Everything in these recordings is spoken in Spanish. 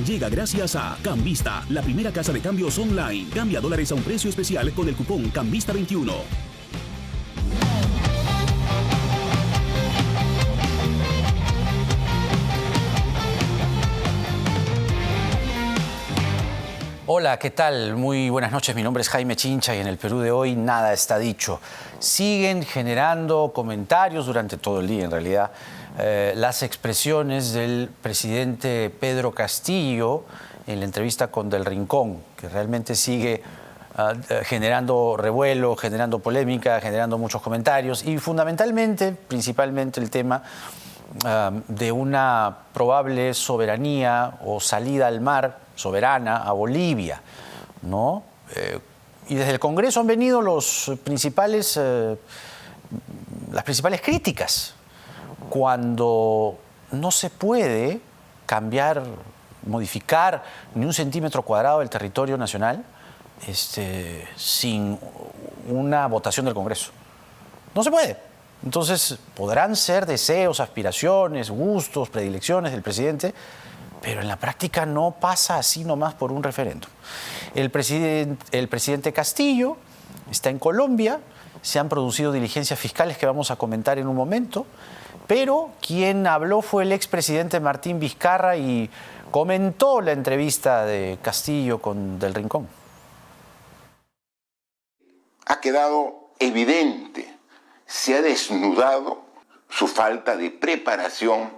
llega gracias a Cambista, la primera casa de cambios online. Cambia dólares a un precio especial con el cupón Cambista21. Hola, ¿qué tal? Muy buenas noches, mi nombre es Jaime Chincha y en el Perú de hoy nada está dicho. Siguen generando comentarios durante todo el día, en realidad, las expresiones del presidente Pedro Castillo en la entrevista con Del Rincón, que realmente sigue generando revuelo, generando polémica, generando muchos comentarios y fundamentalmente, principalmente el tema de una probable soberanía o salida al mar soberana a Bolivia, ¿no? Y desde el Congreso han venido las principales críticas. Cuando no se puede cambiar, modificar ni un centímetro cuadrado del territorio nacional sin una votación del Congreso. No se puede. Entonces, podrán ser deseos, aspiraciones, gustos, predilecciones del presidente, pero en la práctica no pasa así nomás por un referéndum. El presidente Castillo está en Colombia, se han producido diligencias fiscales que vamos a comentar en un momento, pero quien habló fue el expresidente Martín Vizcarra y comentó la entrevista de Castillo con Del Rincón. Ha quedado evidente, se ha desnudado su falta de preparación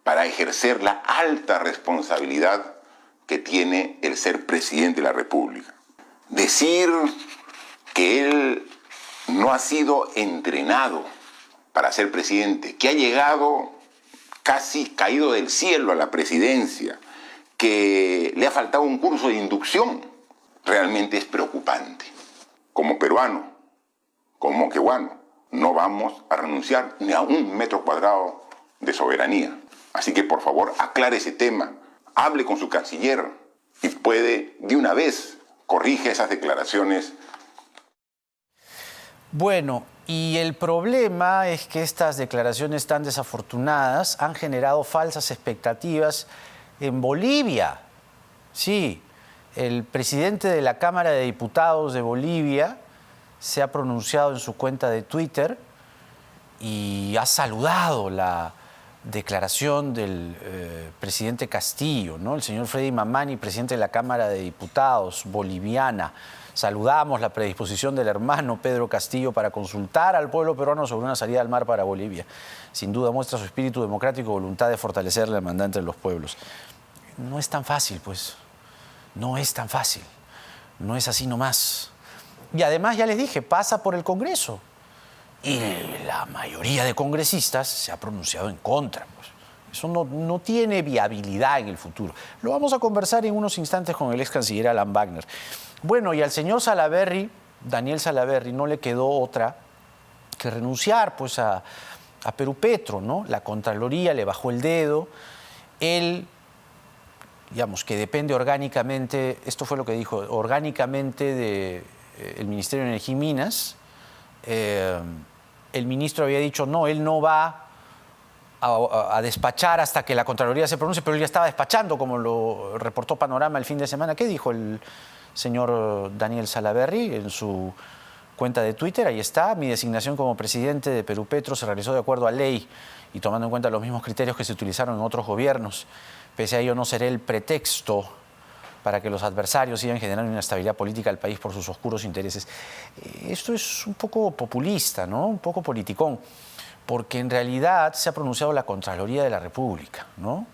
para ejercer la alta responsabilidad que tiene el ser presidente de la República. Decir que él no ha sido entrenado para ser presidente, que ha llegado casi caído del cielo a la presidencia, que le ha faltado un curso de inducción, realmente es preocupante. Como peruano, como moqueguano, no vamos a renunciar ni a un metro cuadrado de soberanía. Así que, por favor, aclare ese tema, hable con su canciller y puede, de una vez, corrige esas declaraciones. Bueno, y el problema es que estas declaraciones tan desafortunadas han generado falsas expectativas en Bolivia. Sí, el presidente de la Cámara de Diputados de Bolivia se ha pronunciado en su cuenta de Twitter y ha saludado la declaración del presidente Castillo, ¿no? El señor Freddy Mamani, presidente de la Cámara de Diputados boliviana. Saludamos la predisposición del hermano Pedro Castillo para consultar al pueblo peruano sobre una salida al mar para Bolivia. Sin duda muestra su espíritu democrático y voluntad de fortalecer la hermandad entre los pueblos. No es tan fácil, pues. No es tan fácil. No es así nomás. Y además, ya les dije, pasa por el Congreso. Y la mayoría de congresistas se ha pronunciado en contra. Pues. Eso no tiene viabilidad en el futuro. Lo vamos a conversar en unos instantes con el ex canciller Alan Wagner. Bueno, y al señor Salaverry, Daniel Salaverry, no le quedó otra que renunciar pues, a Perupetro, ¿no? La Contraloría le bajó el dedo. Él, digamos, que depende orgánicamente, esto fue lo que dijo, orgánicamente del Ministerio de Energía y Minas. El ministro había dicho, no, él no va a despachar hasta que la Contraloría se pronuncie, pero él ya estaba despachando, como lo reportó Panorama el fin de semana. ¿Qué dijo el señor Daniel Salaverry en su cuenta de Twitter? Ahí está, mi designación como presidente de Perupetro se realizó de acuerdo a ley y tomando en cuenta los mismos criterios que se utilizaron en otros gobiernos. Pese a ello, no seré el pretexto para que los adversarios sigan generando inestabilidad política al país por sus oscuros intereses. Esto es un poco populista, ¿no? Un poco politicón, porque en realidad se ha pronunciado la Contraloría de la República, ¿no?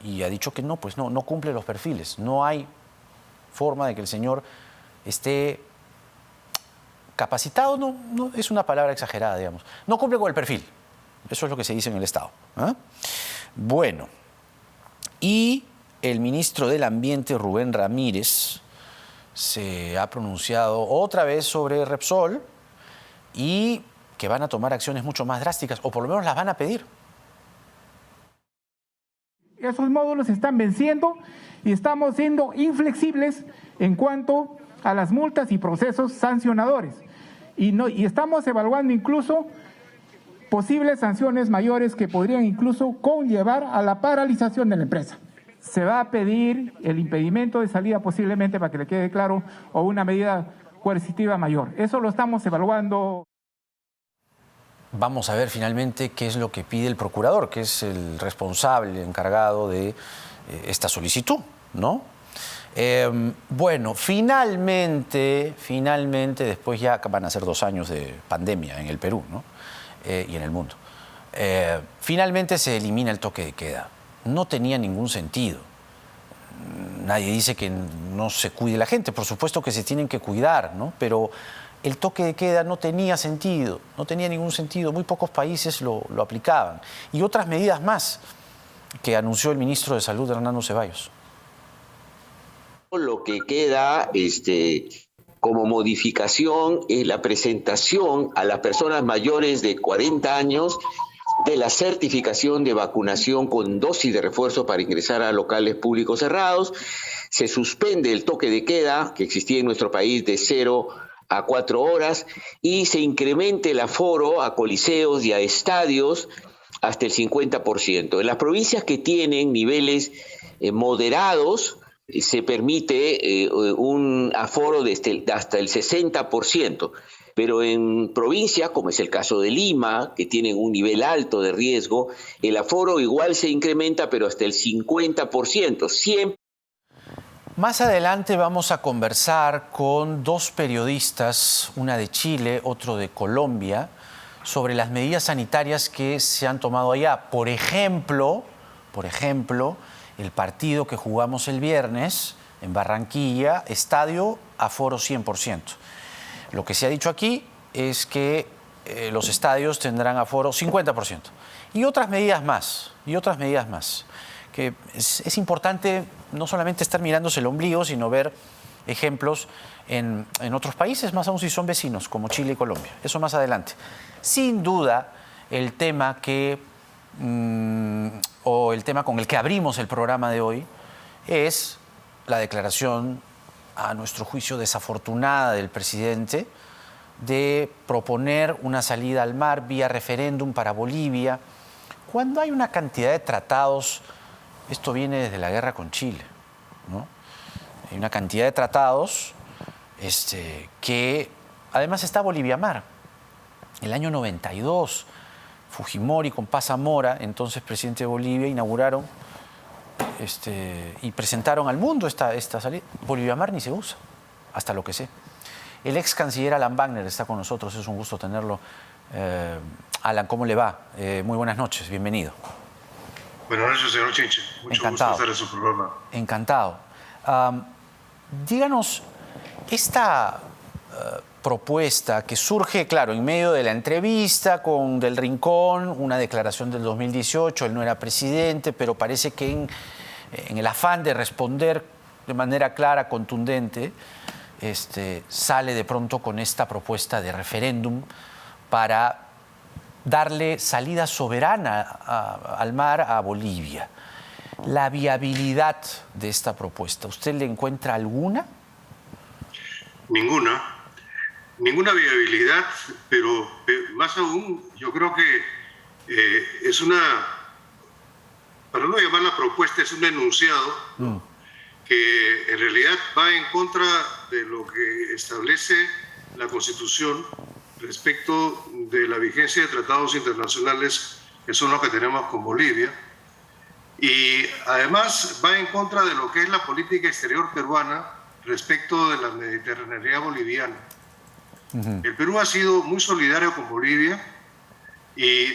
Y ha dicho que no, pues no cumple los perfiles. No hay forma de que el señor esté capacitado, no es una palabra exagerada, digamos. No cumple con el perfil. Eso es lo que se dice en el Estado. ¿Eh? Bueno, y el ministro del Ambiente, Rubén Ramírez, se ha pronunciado otra vez sobre Repsol y que van a tomar acciones mucho más drásticas, o por lo menos las van a pedir. Esos módulos están venciendo y estamos siendo inflexibles en cuanto a las multas y procesos sancionadores. Y estamos evaluando incluso posibles sanciones mayores que podrían incluso conllevar a la paralización de la empresa. se va a pedir el impedimento de salida posiblemente, para que le quede claro, o una medida coercitiva mayor. Eso lo estamos evaluando. Vamos a ver finalmente qué es lo que pide el procurador, que es el responsable, encargado de esta solicitud, ¿no? Bueno, finalmente, después ya van a ser 2 años de pandemia en el Perú, ¿no? Y en el mundo. Finalmente se elimina el toque de queda. No tenía ningún sentido. Nadie dice que no se cuide la gente, por supuesto que se tienen que cuidar, ¿no? Pero el toque de queda no tenía sentido, no tenía ningún sentido. Muy pocos países lo aplicaban. Y otras medidas más que anunció el ministro de Salud, Hernando Ceballos. Lo que queda como modificación es la presentación a las personas mayores de 40 años de la certificación de vacunación con dosis de refuerzo para ingresar a locales públicos cerrados. Se suspende el toque de queda que existía en nuestro país de 0 a 4 horas y se incremente el aforo a coliseos y a estadios hasta el 50%. En las provincias que tienen niveles moderados, se permite un aforo de hasta el 60%, pero en provincias, como es el caso de Lima, que tienen un nivel alto de riesgo, el aforo igual se incrementa, pero hasta el 50%, siempre. Más adelante vamos a conversar con 2 periodistas, una de Chile, otro de Colombia, sobre las medidas sanitarias que se han tomado allá. Por ejemplo, el partido que jugamos el viernes en Barranquilla, estadio aforo 100%. Lo que se ha dicho aquí es que los estadios tendrán aforo 50%. Y otras medidas más, que es importante no solamente estar mirándose el ombligo, sino ver ejemplos en otros países, más aún si son vecinos, como Chile y Colombia. Eso más adelante. Sin duda, el tema con el que abrimos el programa de hoy es la declaración, a nuestro juicio desafortunada, del presidente de proponer una salida al mar vía referéndum para Bolivia, cuando hay una cantidad de tratados. Esto viene desde la guerra con Chile, ¿no? Hay una cantidad de tratados que además está Bolivia Mar. El año 92, Fujimori con Paz Zamora, entonces presidente de Bolivia, inauguraron y presentaron al mundo esta salida. Bolivia Mar ni se usa, hasta lo que sé. El ex canciller Alan Wagner está con nosotros, es un gusto tenerlo. Alan, ¿cómo le va? Muy buenas noches, bienvenido. Buenas noches, señor Chinche. Mucho Encantado. gusto estar en su programa. Encantado. Díganos, esta propuesta que surge, claro, en medio de la entrevista con Del Rincón, una declaración del 2018, él no era presidente, pero parece que en el afán de responder de manera clara, contundente, sale de pronto con esta propuesta de referéndum para darle salida soberana al mar a Bolivia. La viabilidad de esta propuesta, ¿usted le encuentra alguna? Ninguna viabilidad, pero más aún, yo creo que es para no llamarla propuesta, es un enunciado, ¿no? Que en realidad va en contra de lo que establece la Constitución respecto de la vigencia de tratados internacionales que son los que tenemos con Bolivia, y además va en contra de lo que es la política exterior peruana respecto de la mediterraneidad boliviana. El Perú ha sido muy solidario con Bolivia y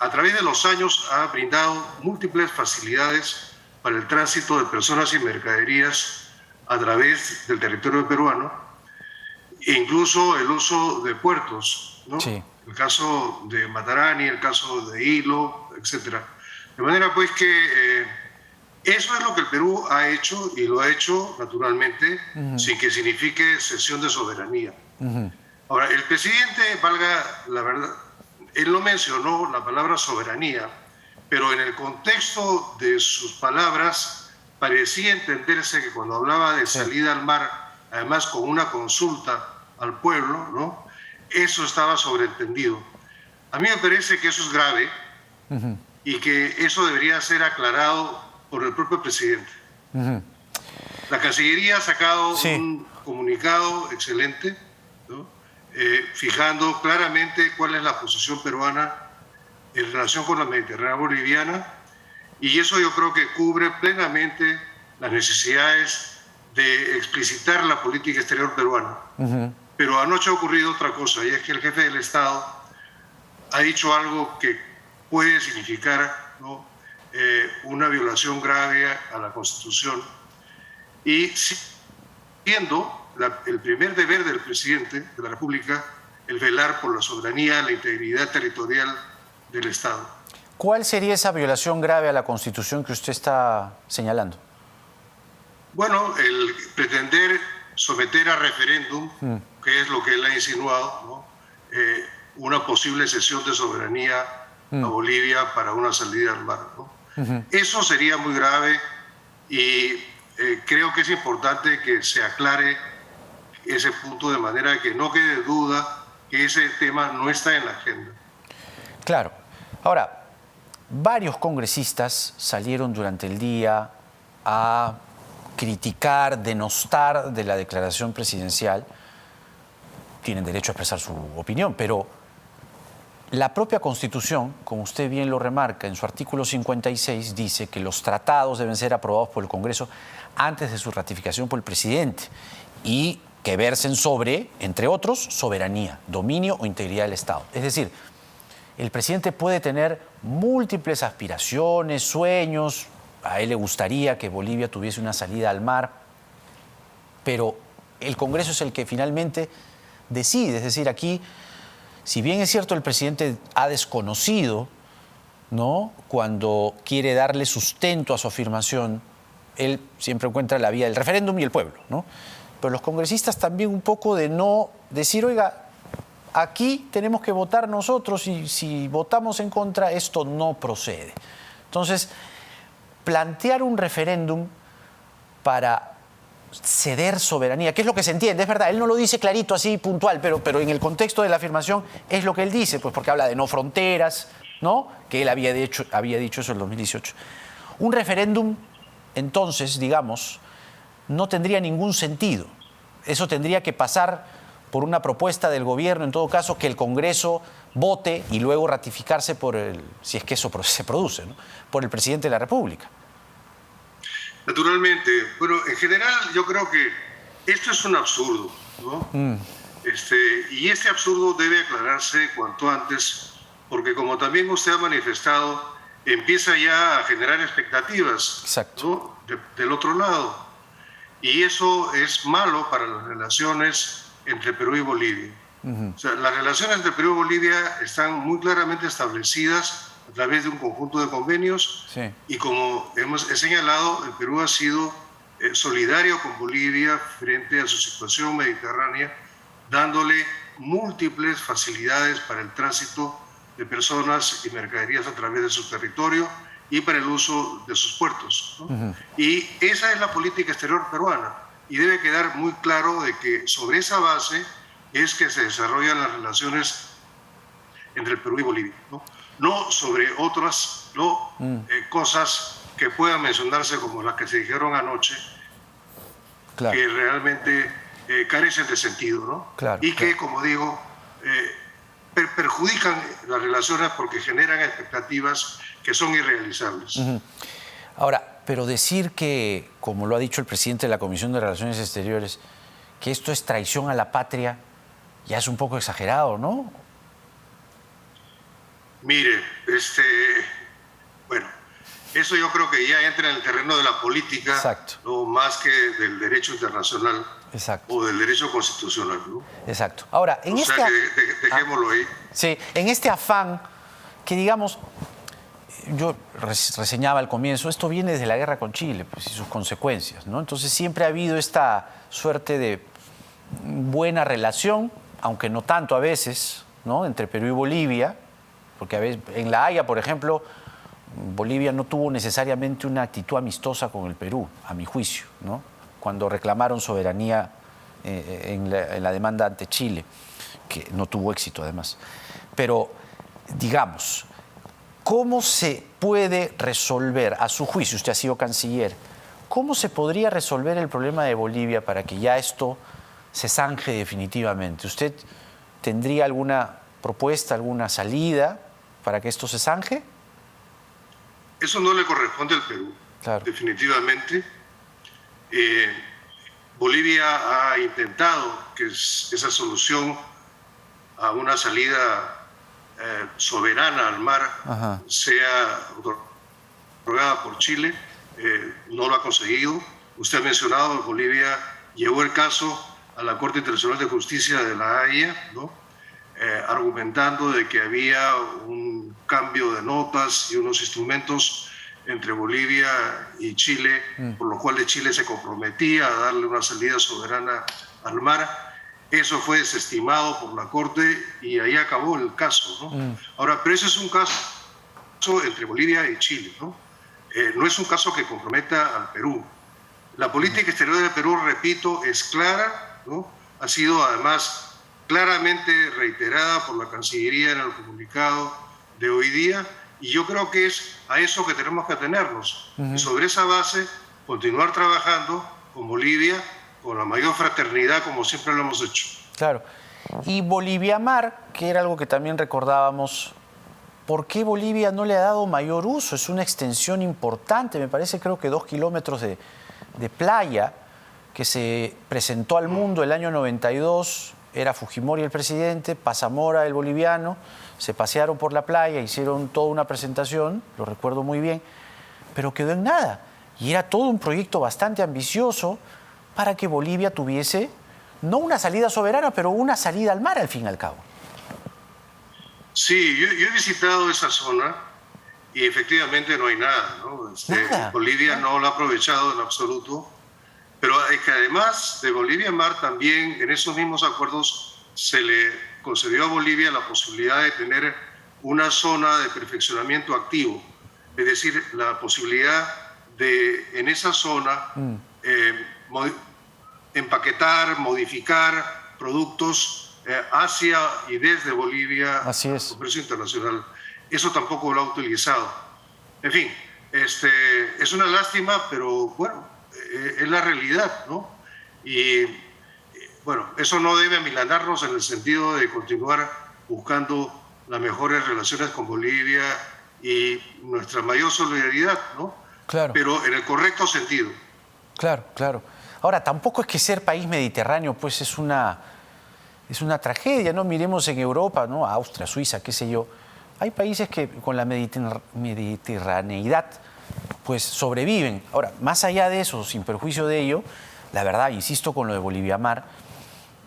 a través de los años ha brindado múltiples facilidades para el tránsito de personas y mercaderías a través del territorio peruano, e incluso el uso de puertos, ¿no? Sí. El caso de Matarani, el caso de Hilo, etc. De manera pues que eso es lo que el Perú ha hecho, y lo ha hecho naturalmente sin que signifique cesión de soberanía. Ahora, el presidente, valga la verdad, él no mencionó la palabra soberanía, pero en el contexto de sus palabras parecía entenderse que cuando hablaba de salida al mar, además con una consulta al pueblo, ¿no? Eso estaba sobreentendido. A mí me parece que eso es grave, y que eso debería ser aclarado por el propio presidente. La Cancillería ha sacado un comunicado excelente, ¿no? Fijando claramente cuál es la posición peruana en relación con la Mediterránea boliviana, y eso yo creo que cubre plenamente las necesidades de explicitar la política exterior peruana. Pero anoche ha ocurrido otra cosa, y es que el jefe del Estado ha dicho algo que puede significar, ¿no?, una violación grave a la Constitución, y siendo el primer deber del presidente de la República el velar por la soberanía, la integridad territorial del Estado. ¿Cuál sería esa violación grave a la Constitución que usted está señalando? Bueno, el pretender someter a referéndum, que es lo que él ha insinuado, ¿no?, una posible cesión de soberanía a Bolivia para una salida al mar, ¿no? Eso sería muy grave, y creo que es importante que se aclare ese punto de manera que no quede duda que ese tema no está en la agenda. Claro. Ahora, varios congresistas salieron durante el día a criticar, denostar de la declaración presidencial. Tienen derecho a expresar su opinión, pero la propia Constitución, como usted bien lo remarca, en su artículo 56 dice que los tratados deben ser aprobados por el Congreso antes de su ratificación por el presidente y que versen sobre, entre otros, soberanía, dominio o integridad del Estado. Es decir, el presidente puede tener múltiples aspiraciones, sueños, a él le gustaría que Bolivia tuviese una salida al mar, pero el Congreso es el que finalmente decide. Es decir, aquí, si bien es cierto el presidente ha desconocido, ¿no?, cuando quiere darle sustento a su afirmación, él siempre encuentra la vía del referéndum y el pueblo, ¿no? Pero los congresistas también un poco de no decir, oiga, aquí tenemos que votar nosotros y si votamos en contra, esto no procede. Entonces, plantear un referéndum para ceder soberanía, que es lo que se entiende, es verdad, él no lo dice clarito así, puntual, pero en el contexto de la afirmación es lo que él dice, pues porque habla de no fronteras, ¿no?, que él había dicho eso en el 2018. Un referéndum, entonces, digamos, no tendría ningún sentido. Eso tendría que pasar por una propuesta del gobierno, en todo caso, que el Congreso vote y luego ratificarse por si es que eso se produce, ¿no?, por el presidente de la República. Naturalmente. Bueno, en general yo creo que esto es un absurdo, ¿no? Y este absurdo debe aclararse cuanto antes, porque como también usted ha manifestado, empieza ya a generar expectativas, ¿no?, del otro lado. Y eso es malo para las relaciones entre Perú y Bolivia. O sea, las relaciones entre Perú y Bolivia están muy claramente establecidas a través de un conjunto de convenios, y como he señalado, el Perú ha sido solidario con Bolivia frente a su situación mediterránea, dándole múltiples facilidades para el tránsito de personas y mercaderías a través de su territorio y para el uso de sus puertos, ¿no? Y esa es la política exterior peruana, y debe quedar muy claro de que sobre esa base es que se desarrollan las relaciones entre el Perú y Bolivia, no sobre otras, ¿no?, cosas que puedan mencionarse como las que se dijeron anoche, que realmente carecen de sentido, ¿no? Y que, como digo, perjudican las relaciones porque generan expectativas que son irrealizables. Ahora, pero decir que, como lo ha dicho el presidente de la Comisión de Relaciones Exteriores, que esto es traición a la patria, ya es un poco exagerado, ¿no? Mire, bueno, eso yo creo que ya entra en el terreno de la política, no más que del derecho internacional o del derecho constitucional, ¿no? Exacto. Ahora, dejémoslo ahí. Sí, en este afán que, digamos, yo reseñaba al comienzo, esto viene desde la guerra con Chile, pues, y sus consecuencias, ¿no? Entonces siempre ha habido esta suerte de buena relación, aunque no tanto a veces, ¿no?, entre Perú y Bolivia, porque a veces en La Haya, por ejemplo, Bolivia no tuvo necesariamente una actitud amistosa con el Perú, a mi juicio, ¿no?, cuando reclamaron soberanía en la demanda ante Chile, que no tuvo éxito además. Pero, digamos, ¿cómo se puede resolver, a su juicio, usted ha sido canciller, cómo se podría resolver el problema de Bolivia para que ya esto se zanje definitivamente? ¿Usted tendría alguna propuesta, alguna salida para que esto se zanje? Eso no le corresponde al Perú, claro. Definitivamente. Bolivia ha intentado que esa solución a una salida soberana al mar sea otorgada por Chile. No lo ha conseguido. Usted ha mencionado que Bolivia llevó el caso a la Corte Internacional de Justicia de La Haya, ¿no? Argumentando de que había un cambio de notas y unos instrumentos entre Bolivia y Chile, por lo cual Chile se comprometía a darle una salida soberana al mar. Eso fue desestimado por la Corte y ahí acabó el caso, ¿no? Ahora, pero ese es un caso entre Bolivia y Chile, ¿no? No es un caso que comprometa al Perú. La política exterior del Perú, repito, es clara, ¿no? Ha sido además claramente reiterada por la Cancillería en el comunicado de hoy día, y yo creo que es a eso que tenemos que atenernos. Y sobre esa base, continuar trabajando con Bolivia con la mayor fraternidad, como siempre lo hemos hecho. Claro. Y Bolivia Mar, que era algo que también recordábamos, ¿por qué Bolivia no le ha dado mayor uso? Es una extensión importante, me parece, creo que 2 kilómetros de playa que se presentó al mundo el año 92. Era Fujimori el presidente, Pasamora el boliviano, se pasearon por la playa, hicieron toda una presentación, lo recuerdo muy bien, pero quedó en nada. Y era todo un proyecto bastante ambicioso para que Bolivia tuviese, no una salida soberana, pero una salida al mar al fin y al cabo. Sí, yo he visitado esa zona y efectivamente no hay nada, ¿no? Nada. Bolivia no lo ha aprovechado en absoluto, pero es que además de Bolivia Mar también en esos mismos acuerdos se le concedió a Bolivia la posibilidad de tener una zona de perfeccionamiento activo, es decir, la posibilidad de en esa zona empaquetar, modificar productos hacia y desde Bolivia al comercio internacional. Eso tampoco lo ha utilizado. En fin, es una lástima, pero bueno, es la realidad, ¿no? Y bueno, eso no debe amilanarnos en el sentido de continuar buscando las mejores relaciones con Bolivia y nuestra mayor solidaridad, ¿no? Claro. Pero en el correcto sentido. Claro, claro. Ahora, tampoco es que ser país mediterráneo, pues es una tragedia, ¿no? Miremos en Europa, ¿no? Austria, Suiza, qué sé yo. Hay países que con la mediterraneidad pues sobreviven. Ahora, más allá de eso, sin perjuicio de ello, la verdad, insisto con lo de Bolivia Mar,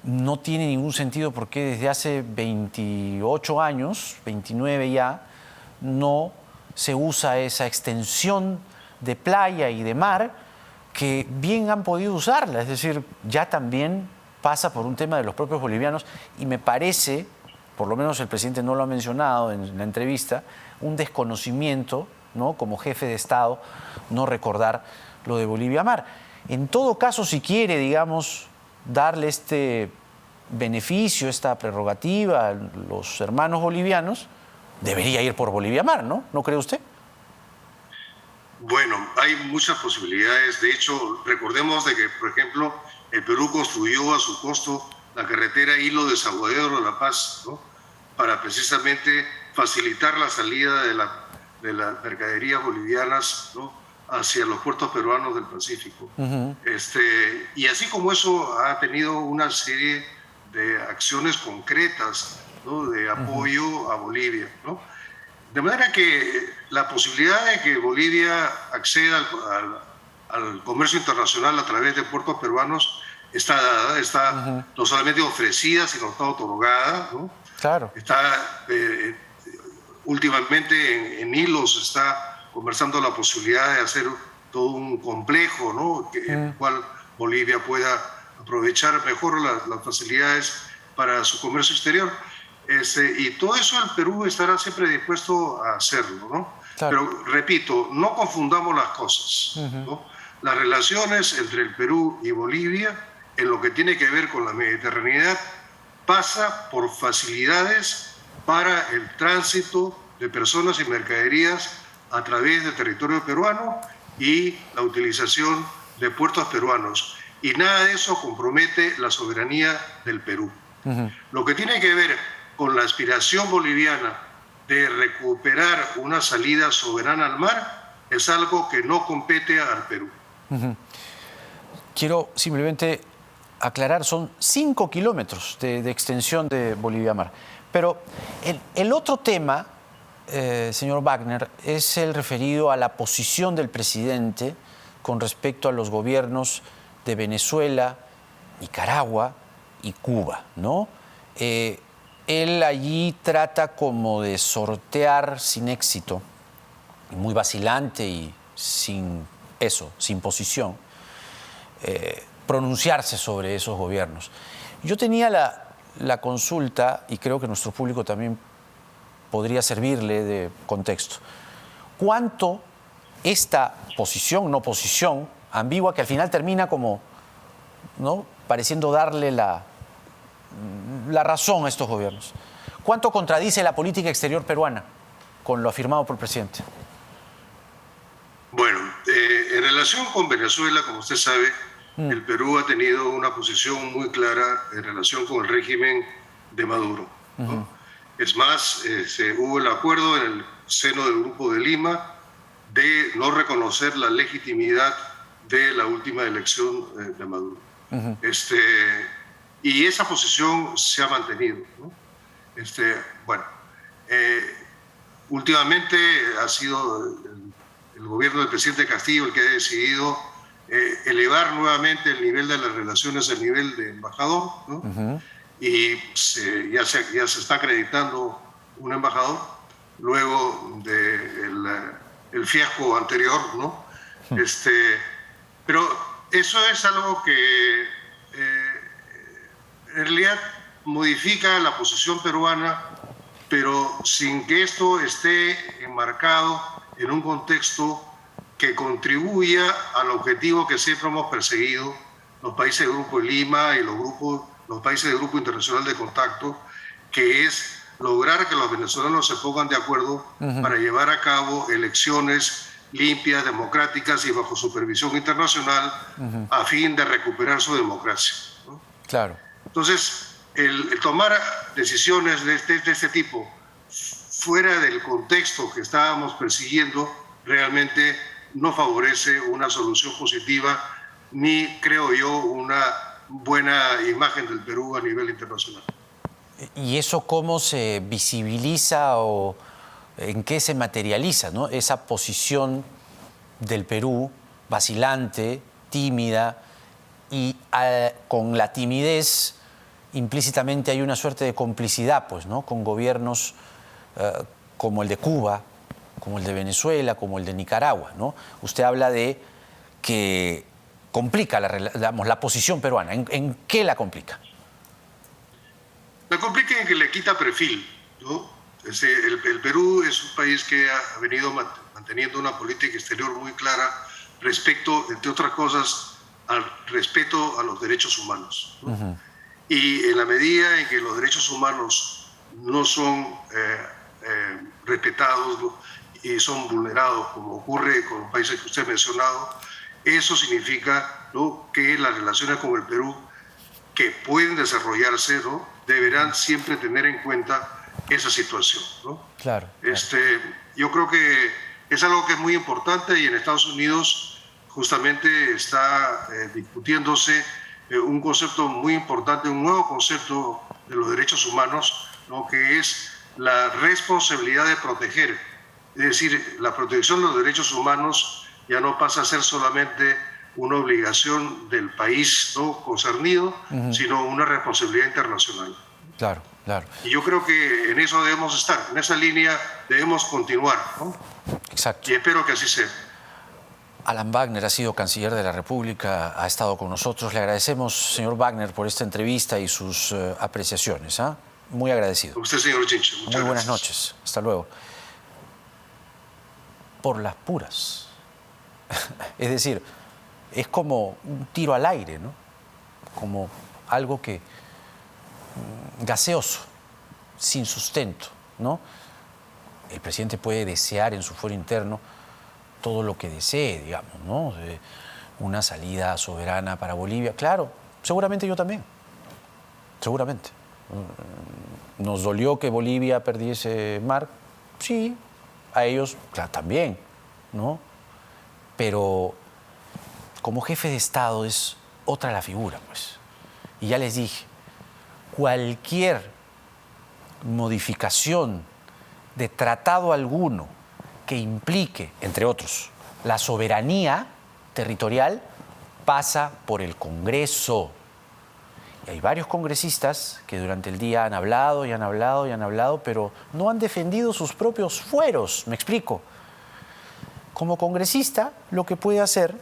no tiene ningún sentido porque desde hace 28 años, 29 ya, no se usa esa extensión de playa y de mar que bien han podido usarla. Es decir, ya también pasa por un tema de los propios bolivianos y me parece, por lo menos el presidente no lo ha mencionado en la entrevista, un desconocimiento, ¿no? Como jefe de Estado, no recordar lo de Bolivia Mar. En todo caso, si quiere, digamos, darle este beneficio, esta prerrogativa a los hermanos bolivianos, debería ir por Bolivia Mar, ¿no? ¿No cree usted? Bueno, hay muchas posibilidades. De hecho, recordemos de que, por ejemplo, el Perú construyó a su costo la carretera Hilo Desaguadero de La Paz, ¿no? Para precisamente facilitar la salida de las mercaderías bolivianas, ¿no? Hacia los puertos peruanos del Pacífico. Y así como eso ha tenido una serie de acciones concretas, ¿no? De apoyo a Bolivia, ¿no? De manera que la posibilidad de que Bolivia acceda al comercio internacional a través de puertos peruanos está dada, está no solamente ofrecida, sino está otorgada, ¿no? Claro. Está últimamente en Hilos se está conversando la posibilidad de hacer todo un complejo, ¿no? En el cual Bolivia pueda aprovechar mejor las facilidades para su comercio exterior. Y todo eso el Perú estará siempre dispuesto a hacerlo, ¿no? Claro. Pero repito, no confundamos las cosas, ¿no? Las relaciones entre el Perú y Bolivia, en lo que tiene que ver con la mediterraneidad, pasa por facilidades para el tránsito de personas y mercaderías a través del territorio peruano y la utilización de puertos peruanos. Y nada de eso compromete la soberanía del Perú. Lo que tiene que ver con la aspiración boliviana de recuperar una salida soberana al mar es algo que no compete al Perú. Quiero simplemente aclarar, son 5 kilómetros de extensión de Bolivia-Mar. Pero el otro tema, señor Wagner, es el referido a la posición del presidente con respecto a los gobiernos de Venezuela, Nicaragua y Cuba, ¿no? Él allí trata como de sortear sin éxito, muy vacilante y sin peso, sin posición, pronunciarse sobre esos gobiernos. Yo tenía la consulta, y creo que nuestro público también podría servirle de contexto. ¿Cuánto esta posición, no posición, ambigua, que al final termina como, ¿no?, pareciendo darle la razón a estos gobiernos? ¿Cuánto contradice la política exterior peruana con lo afirmado por el presidente? Bueno, en relación con Venezuela, como usted sabe, el Perú ha tenido una posición muy clara en relación con el régimen de Maduro, ¿no? Es más, hubo el acuerdo en el seno del Grupo de Lima de no reconocer la legitimidad de la última elección de Maduro. Y esa posición se ha mantenido, ¿no? Bueno, últimamente ha sido el gobierno del presidente Castillo el que ha decidido elevar nuevamente el nivel de las relaciones al nivel de embajador, ¿no? Y ya se está acreditando un embajador luego del fiasco anterior, ¿no? Pero eso es algo que en realidad modifica la posición peruana, pero sin que esto esté enmarcado en un contexto que contribuya al objetivo que siempre hemos perseguido los países del Grupo de Lima y los países del Grupo Internacional de Contacto, que es lograr que los venezolanos se pongan de acuerdo para llevar a cabo elecciones limpias, democráticas y bajo supervisión internacional a fin de recuperar su democracia, ¿no? Claro. Entonces, el tomar decisiones de este tipo fuera del contexto que estábamos persiguiendo realmente no favorece una solución positiva ni, creo yo, una buena imagen del Perú a nivel internacional. ¿Y eso cómo se visibiliza o en qué se materializa, ¿no?, esa posición del Perú vacilante, tímida, y con la timidez implícitamente hay una suerte de complicidad, pues, ¿no?, con gobiernos como el de Cuba, como el de Venezuela, como el de Nicaragua, ¿no? Usted habla de que complica la posición peruana. ¿En qué la complica? La complica en que le quita perfil, ¿no? El Perú es un país que ha venido manteniendo una política exterior muy clara respecto, entre otras cosas, al respeto a los derechos humanos, ¿no? Y en la medida en que los derechos humanos no son respetados, ¿no?, y son vulnerados, como ocurre con los países que usted ha mencionado, eso significa, ¿no?, que las relaciones con el Perú, que pueden desarrollarse, ¿no?, deberán siempre tener en cuenta esa situación, ¿no? Claro. Yo creo que es algo que es muy importante, y en Estados Unidos justamente está discutiéndose un concepto muy importante, un nuevo concepto de los derechos humanos, ¿no?, que es la responsabilidad de proteger. Es decir, la protección de los derechos humanos ya no pasa a ser solamente una obligación del país, ¿no?, concernido, sino una responsabilidad internacional. Claro, claro. Y yo creo que en eso debemos estar, en esa línea debemos continuar, ¿no? Exacto. Y espero que así sea. Alan Wagner ha sido canciller de la República, ha estado con nosotros. Le agradecemos, señor Wagner, por esta entrevista y sus apreciaciones, ¿eh? Muy agradecido. A usted, señor Chinche. Muchas Muy buenas gracias. noches. Hasta luego. Por las puras. Es decir, es como un tiro al aire, ¿no? Como algo que gaseoso, sin sustento, ¿no? el presidente puede desear en su fuero interno todo lo que desee, digamos, ¿no? Una salida soberana para Bolivia. Claro, seguramente yo también. Seguramente. ¿Nos dolió que Bolivia perdiese mar? Sí, a ellos claro, también, ¿no? Pero como jefe de Estado es otra la figura, pues. Y ya les dije, cualquier modificación de tratado alguno que implique, entre otros, la soberanía territorial pasa por el Congreso. Y hay varios congresistas que durante el día han hablado y han hablado y han hablado, pero no han defendido sus propios fueros. ¿Me explico? Como congresista, lo que puede hacer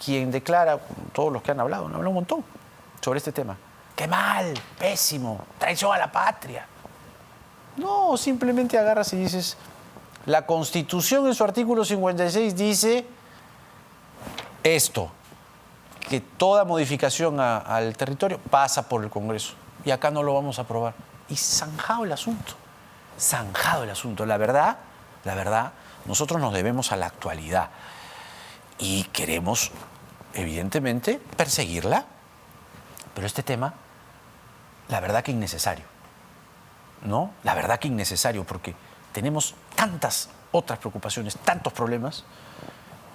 quien declara, todos los que han hablado un montón sobre este tema. ¡Qué mal! ¡Pésimo! ¡Traición a la patria! No, simplemente agarras y dices, la Constitución en su artículo 56 dice esto, que toda modificación al territorio pasa por el Congreso y acá no lo vamos a aprobar. Y zanjado el asunto, zanjado el asunto. La verdad, nosotros nos debemos a la actualidad y queremos, evidentemente, perseguirla, pero este tema, la verdad que innecesario, ¿no? La verdad que innecesario, porque tenemos tantas otras preocupaciones, tantos problemas,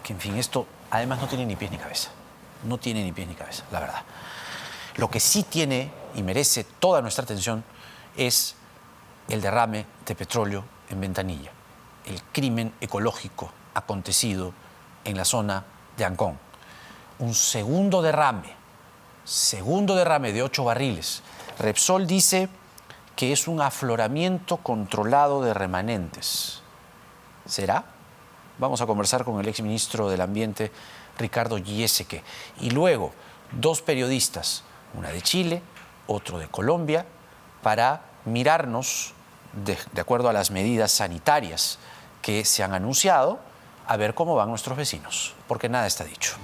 que en fin, esto además no tiene ni pies ni cabeza. No tiene ni pies ni cabeza, la verdad. Lo que sí tiene y merece toda nuestra atención es el derrame de petróleo en Ventanilla, el crimen ecológico acontecido en la zona de Ancón. Un segundo derrame de 8 barriles. Repsol dice que es un afloramiento controlado de remanentes. ¿Será? Vamos a conversar con el exministro del Ambiente, Ricardo Giesecke. Y luego, 2 periodistas, una de Chile, otro de Colombia, para mirarnos, de acuerdo a las medidas sanitarias que se han anunciado, a ver cómo van nuestros vecinos, porque nada está dicho.